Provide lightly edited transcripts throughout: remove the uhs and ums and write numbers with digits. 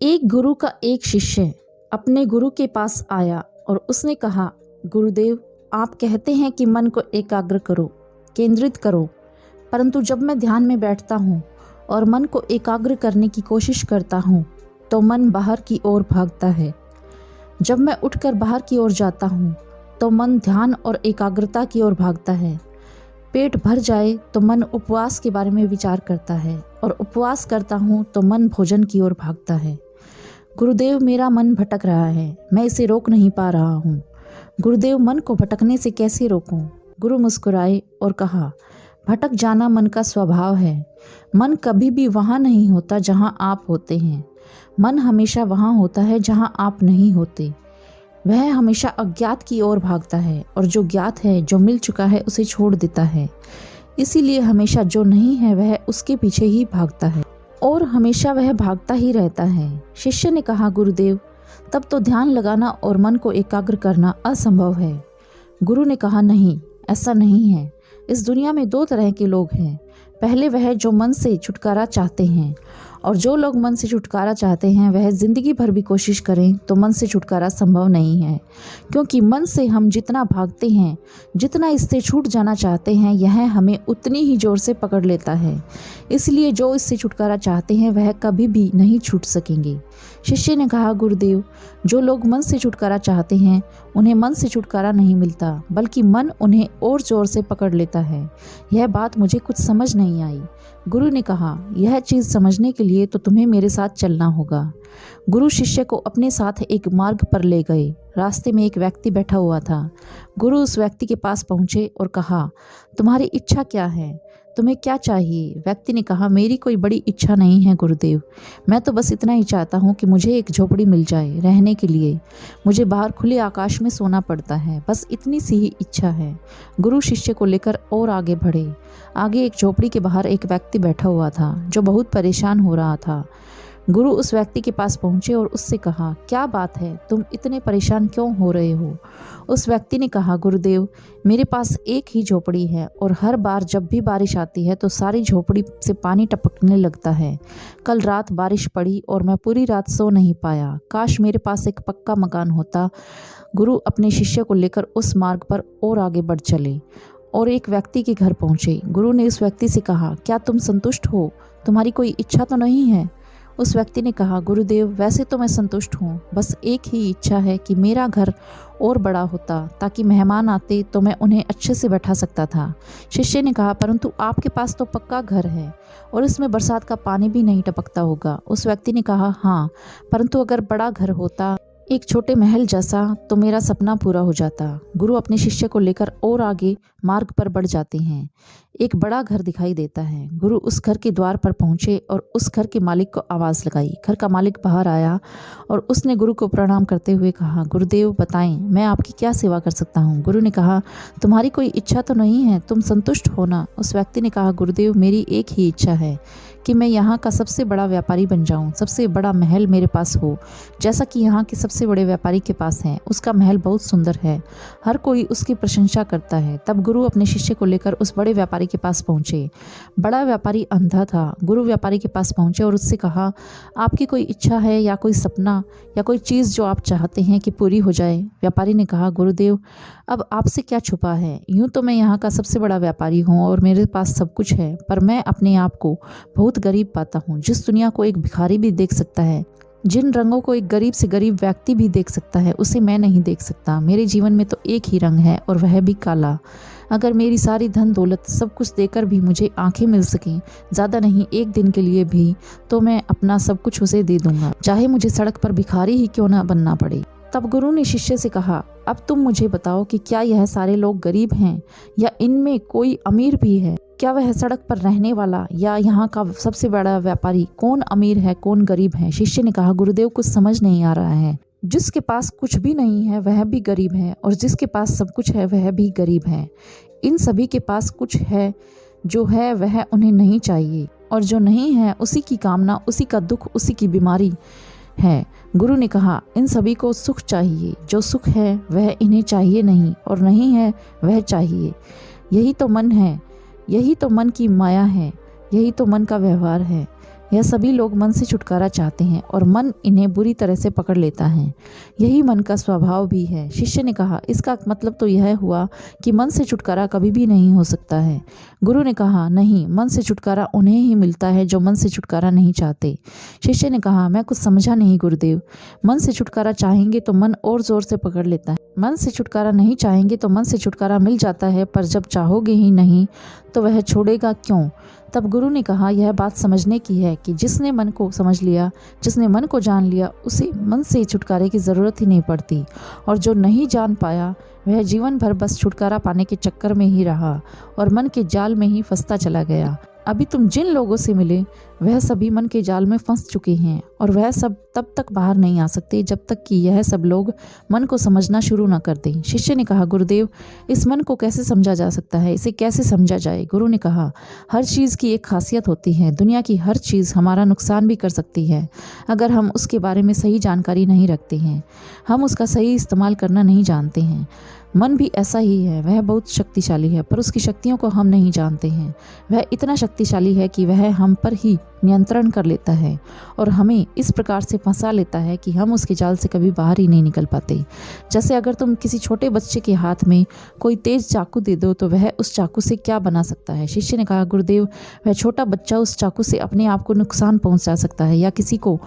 एक गुरु का एक शिष्य अपने गुरु के पास आया और उसने कहा, गुरुदेव, आप कहते हैं कि मन को एकाग्र करो, केंद्रित करो, परंतु जब मैं ध्यान में बैठता हूँ और मन को एकाग्र करने की कोशिश करता हूँ तो मन बाहर की ओर भागता है। जब मैं उठकर बाहर की ओर जाता हूँ तो मन ध्यान और एकाग्रता की ओर भागता है। पेट भर जाए तो मन उपवास के बारे में विचार करता है और उपवास करता हूँ तो मन भोजन की ओर भागता है। गुरुदेव, मेरा मन भटक रहा है, मैं इसे रोक नहीं पा रहा हूँ। गुरुदेव, मन को भटकने से कैसे रोकूं? गुरु मुस्कुराए और कहा, भटक जाना मन का स्वभाव है। मन कभी भी वहाँ नहीं होता जहाँ आप होते हैं। मन हमेशा वहाँ होता है जहाँ आप नहीं होते। वह हमेशा अज्ञात की ओर भागता है और जो ज्ञात है, जो मिल चुका है, उसे छोड़ देता है। इसीलिए हमेशा जो नहीं है वह उसके पीछे ही भागता है और हमेशा वह भागता ही रहता है। शिष्य ने कहा, गुरुदेव, तब तो ध्यान लगाना और मन को एकाग्र करना असंभव है। गुरु ने कहा, नहीं, ऐसा नहीं है। इस दुनिया में दो तरह के लोग हैं। पहले वह जो मन से छुटकारा चाहते हैं, और जो लोग मन से छुटकारा चाहते हैं वह जिंदगी भर भी कोशिश करें तो मन से छुटकारा संभव नहीं है, क्योंकि मन से हम जितना भागते हैं, जितना इससे छूट जाना चाहते हैं, यह हमें उतनी ही जोर से पकड़ लेता है। इसलिए जो इससे छुटकारा चाहते हैं वह कभी भी नहीं छूट सकेंगे। शिष्य ने कहा, गुरुदेव, जो लोग मन से छुटकारा चाहते हैं उन्हें मन से छुटकारा नहीं मिलता, बल्कि मन उन्हें और जोर से पकड़ लेता है। यह बात मुझे कुछ समझ नहीं आई। गुरु ने कहा, यह चीज़ समझने के लिए तो तुम्हें मेरे साथ चलना होगा। गुरु शिष्य को अपने साथ एक मार्ग पर ले गए। रास्ते में एक व्यक्ति बैठा हुआ था। गुरु उस व्यक्ति के पास पहुंचे और कहा, तुम्हारी इच्छा क्या है? तुम्हें क्या चाहिए? व्यक्ति ने कहा, मेरी कोई बड़ी इच्छा नहीं है गुरुदेव, मैं तो बस इतना ही चाहता हूँ कि मुझे एक झोपड़ी मिल जाए रहने के लिए। मुझे बाहर खुले आकाश में सोना पड़ता है, बस इतनी सी ही इच्छा है। गुरु शिष्य को लेकर और आगे बढ़े। आगे एक झोपड़ी के बाहर एक व्यक्ति बैठा हुआ था जो बहुत परेशान हो रहा था। गुरु उस व्यक्ति के पास पहुंचे और उससे कहा, क्या बात है, तुम इतने परेशान क्यों हो रहे हो? उस व्यक्ति ने कहा, गुरुदेव, मेरे पास एक ही झोपड़ी है और हर बार जब भी बारिश आती है तो सारी झोपड़ी से पानी टपकने लगता है। कल रात बारिश पड़ी और मैं पूरी रात सो नहीं पाया। काश मेरे पास एक पक्का मकान होता। गुरु अपने शिष्य को लेकर उस मार्ग पर और आगे बढ़ चले और एक व्यक्ति के घर पहुंचे। गुरु ने उस व्यक्ति से कहा, क्या तुम संतुष्ट हो? तुम्हारी कोई इच्छा तो नहीं है? उस व्यक्ति ने कहा, गुरुदेव, वैसे तो मैं संतुष्ट हूँ, बस एक ही इच्छा है कि मेरा घर और बड़ा होता ताकि मेहमान आते तो मैं उन्हें अच्छे से बैठा सकता था। शिष्य ने कहा, परंतु आपके पास तो पक्का घर है और इसमें बरसात का पानी भी नहीं टपकता होगा। उस व्यक्ति ने कहा, हाँ, परंतु अगर बड़ा घर होता, एक छोटे महल जैसा, तो मेरा सपना पूरा हो जाता। गुरु अपने शिष्य को लेकर और आगे मार्ग पर बढ़ जाते हैं। एक बड़ा घर दिखाई देता है। गुरु उस घर के द्वार पर पहुंचे और उस घर के मालिक को आवाज़ लगाई। घर का मालिक बाहर आया और उसने गुरु को प्रणाम करते हुए कहा, गुरुदेव, बताएं, मैं आपकी क्या सेवा कर सकता हूं? गुरु ने कहा, तुम्हारी कोई इच्छा तो नहीं है? तुम संतुष्ट हो ना? उस व्यक्ति ने कहा, गुरुदेव, मेरी एक ही इच्छा है कि मैं यहाँ का सबसे बड़ा व्यापारी बन जाऊँ, सबसे बड़ा महल मेरे पास हो, जैसा कि यहाँ के सबसे बड़े व्यापारी के पास है। उसका महल बहुत सुंदर है, हर कोई उसकी प्रशंसा करता है। तब गुरु अपने शिष्य को लेकर उस बड़े व्यापारी के पास पहुंचे। बड़ा व्यापारी अंधा था। गुरु व्यापारी के पास पहुंचे और उससे कहा, आपकी कोई इच्छा है या कोई सपना या कोई चीज़ जो आप चाहते हैं कि पूरी हो जाए? व्यापारी ने कहा, गुरुदेव, अब आपसे क्या छुपा है? यूँ तो मैं यहाँ का सबसे बड़ा व्यापारी हूँ और मेरे पास सब कुछ है, पर मैं अपने आप को बहुत गरीब पाता हूँ। जिस दुनिया को एक भिखारी भी देख सकता है, जिन रंगों को एक गरीब से गरीब व्यक्ति भी देख सकता है, उसे मैं नहीं देख सकता। मेरे जीवन में तो एक ही रंग है और वह भी काला। अगर मेरी सारी धन दौलत सब कुछ देकर भी मुझे आंखें मिल सकें, ज़्यादा नहीं, एक दिन के लिए भी, तो मैं अपना सब कुछ उसे दे दूंगा, चाहे मुझे सड़क पर भिखारी ही क्यों ना बनना पड़े। तब गुरु ने शिष्य से कहा, अब तुम मुझे बताओ कि क्या यह सारे लोग गरीब हैं या इनमें कोई अमीर भी है? क्या वह सड़क पर रहने वाला या यहाँ का सबसे बड़ा व्यापारी, कौन अमीर है, कौन गरीब है? शिष्य ने कहा, गुरुदेव, कुछ समझ नहीं आ रहा है। जिसके पास कुछ भी नहीं है वह भी गरीब है और जिसके पास सब कुछ है वह भी गरीब है। इन सभी के पास कुछ है, जो है वह उन्हें नहीं चाहिए, और जो नहीं है उसी की कामना, उसी का दुख, उसी की बीमारी है। गुरु ने कहा, इन सभी को सुख चाहिए, जो सुख है वह इन्हें चाहिए नहीं और नहीं है वह चाहिए। यही तो मन है, यही तो मन की माया है, यही तो मन का व्यवहार है। यह सभी लोग मन से छुटकारा चाहते हैं और मन इन्हें बुरी तरह से पकड़ लेता है। यही मन का स्वभाव भी है। शिष्य ने कहा, इसका मतलब तो यह हुआ कि मन से छुटकारा कभी भी नहीं हो सकता है। गुरु ने कहा, नहीं, मन से छुटकारा उन्हें ही मिलता है जो मन से छुटकारा नहीं चाहते। शिष्य ने कहा, मैं कुछ समझा नहीं गुरुदेव। मन से छुटकारा चाहेंगे तो मन और जोर से पकड़ लेता है, मन से छुटकारा नहीं चाहेंगे तो मन से छुटकारा मिल जाता है, पर जब चाहोगे ही नहीं तो वह छोड़ेगा क्यों? तब गुरु ने कहा, यह बात समझने की है कि जिसने मन को समझ लिया, जिसने मन को जान लिया, उसे मन से छुटकारे की ज़रूरत ही नहीं पड़ती। और जो नहीं जान पाया वह जीवन भर बस छुटकारा पाने के चक्कर में ही रहा और मन के जाल में ही फंसता चला गया। अभी तुम जिन लोगों से मिले वह सभी मन के जाल में फंस चुके हैं और वह सब तब तक बाहर नहीं आ सकते जब तक कि यह सब लोग मन को समझना शुरू न कर दें। शिष्य ने कहा, गुरुदेव, इस मन को कैसे समझा जा सकता है? इसे कैसे समझा जाए? गुरु ने कहा, हर चीज़ की एक खासियत होती है। दुनिया की हर चीज़ हमारा नुकसान भी कर सकती है अगर हम उसके बारे में सही जानकारी नहीं रखते हैं, हम उसका सही इस्तेमाल करना नहीं जानते हैं। मन भी ऐसा ही है, वह बहुत शक्तिशाली है पर उसकी शक्तियों को हम नहीं जानते हैं। वह इतना शक्तिशाली है कि वह हम पर ही नियंत्रण कर लेता है और हमें इस प्रकार से फंसा लेता है कि हम उसके जाल से कभी बाहर ही नहीं निकल पाते। जैसे अगर तुम किसी छोटे बच्चे के हाथ में कोई तेज चाकू दे दो तो वह उस चाकू से क्या बना सकता है? शिष्य ने कहा, गुरुदेव, वह छोटा बच्चा उस चाकू से अपने आप को नुकसान पहुंचा सकता है या किसी को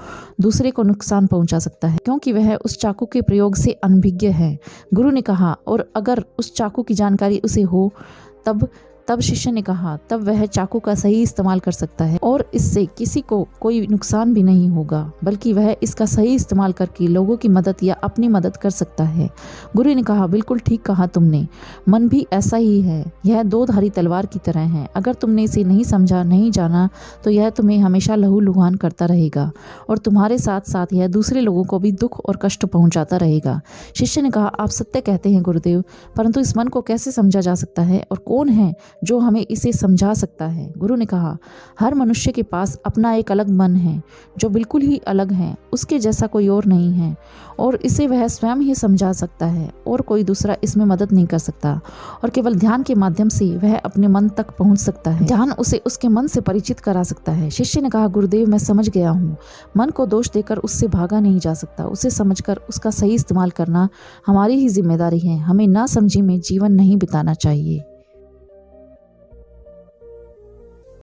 दूसरे को नुकसान पहुंचा सकता है, क्योंकि वह उस चाकू के प्रयोग से अनभिज्ञ है। गुरु ने कहा, और अगर उस चाकू की जानकारी उसे हो तब शिष्य ने कहा, तब वह चाकू का सही इस्तेमाल कर सकता है और इससे किसी को कोई नुकसान भी नहीं होगा, बल्कि वह इसका सही इस्तेमाल करके लोगों की मदद या अपनी मदद कर सकता है। गुरु ने कहा, बिल्कुल ठीक कहा तुमने। मन भी ऐसा ही है, यह दो धारी तलवार की तरह है। अगर तुमने इसे नहीं समझा, नहीं जाना, तो यह तुम्हें हमेशा लहूलुहान करता रहेगा और तुम्हारे साथ साथ यह दूसरे लोगों को भी दुख और कष्ट पहुंचाता रहेगा। शिष्य ने कहा, आप सत्य कहते हैं गुरुदेव, परंतु इस मन को कैसे समझा जा सकता है और कौन है जो हमें इसे समझा सकता है? गुरु ने कहा, हर मनुष्य के पास अपना एक अलग मन है जो बिल्कुल ही अलग है, उसके जैसा कोई और नहीं है और इसे वह स्वयं ही समझा सकता है और कोई दूसरा इसमें मदद नहीं कर सकता। और केवल ध्यान के माध्यम से वह अपने मन तक पहुंच सकता है। ध्यान उसे उसके मन से परिचित करा सकता है। शिष्य ने कहा, गुरुदेव, मैं समझ गया हूँ। मन को दोष देकर उससे भागा नहीं जा सकता, उसे समझकर उसका सही इस्तेमाल करना हमारी ही जिम्मेदारी है। हमें ना समझी में जीवन नहीं बिताना चाहिए।